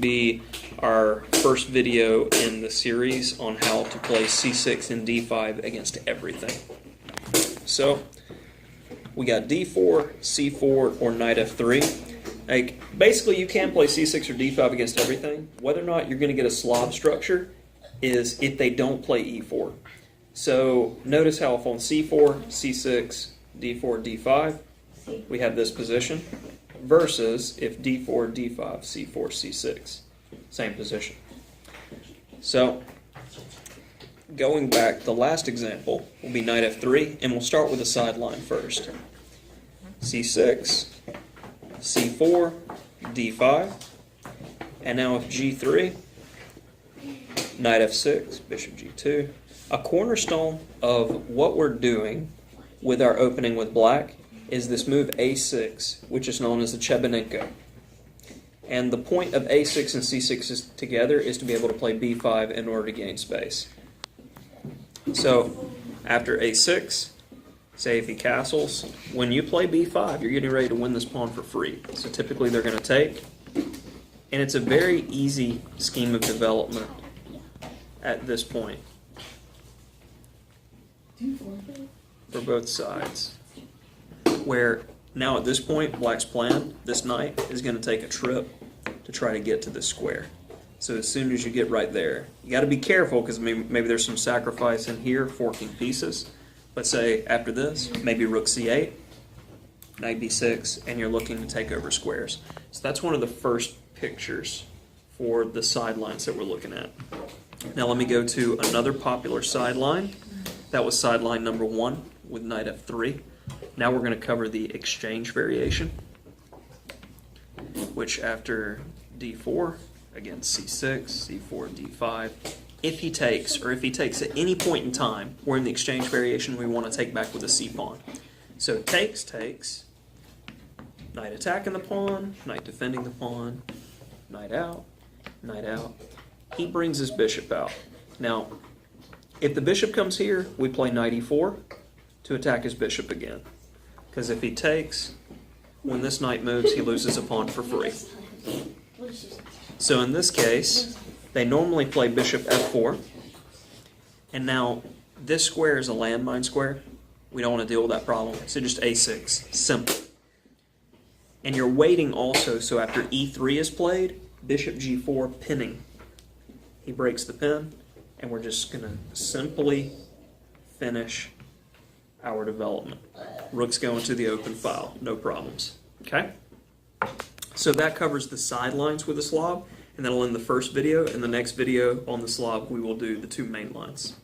be our first video in the series on how to play c6 and d5 against everything. So we got d4, c4, or knight f3. Like, basically, you can play c6 or d5 against everything. Whether or not you're going to get a Slav structure is if they don't play e4. So notice how if on c4, c6, d4, d5, we have this position, versus if d4, d5, c4, c6, same position. So going back, the last example will be knight f3, and we'll start with the sideline first. c6, c4, d5, and now if g3, knight f6, bishop g2. A cornerstone of what we're doing with our opening with black is this move a6, which is known as the Chebanenko. And the point of a6 and c6 together is to be able to play b5 in order to gain space. So after a6, say if he castles, when you play b5, you're getting ready to win this pawn for free. So typically they're going to take, and it's a very easy scheme of development at this point for both sides. Where now at this point, black's plan, this knight, is going to take a trip to try to get to this square. So as soon as you get right there, you got to be careful because maybe there's some sacrifice in here, forking pieces. But say after this, maybe rook c8, knight b6, and you're looking to take over squares. So that's one of the first pictures for the sidelines that we're looking at. Now let me go to another popular sideline. That was sideline number 1 with knight f3. Now we're going to cover the exchange variation, which after d4, again c6, c4, d5, if he takes, or if he takes at any point in time, we're in the exchange variation, we want to take back with a c-pawn. So takes, knight attacking the pawn, knight defending the pawn, knight out, knight out. He brings his bishop out. Now, if the bishop comes here, we play knight e4 to attack his bishop again. Because if he takes, when this knight moves, he loses a pawn for free. So in this case, they normally play bishop f4. And now, this square is a landmine square. We don't want to deal with that problem. So just a6, simple. And you're waiting also, so after e3 is played, bishop g4 pinning. He breaks the pin, and we're just going to simply finish our development. Rook's going to the open file, no problems. Okay? So that covers the sidelines with the Slav, and that'll end the first video. In the next video on the Slav, we will do the 2 main lines.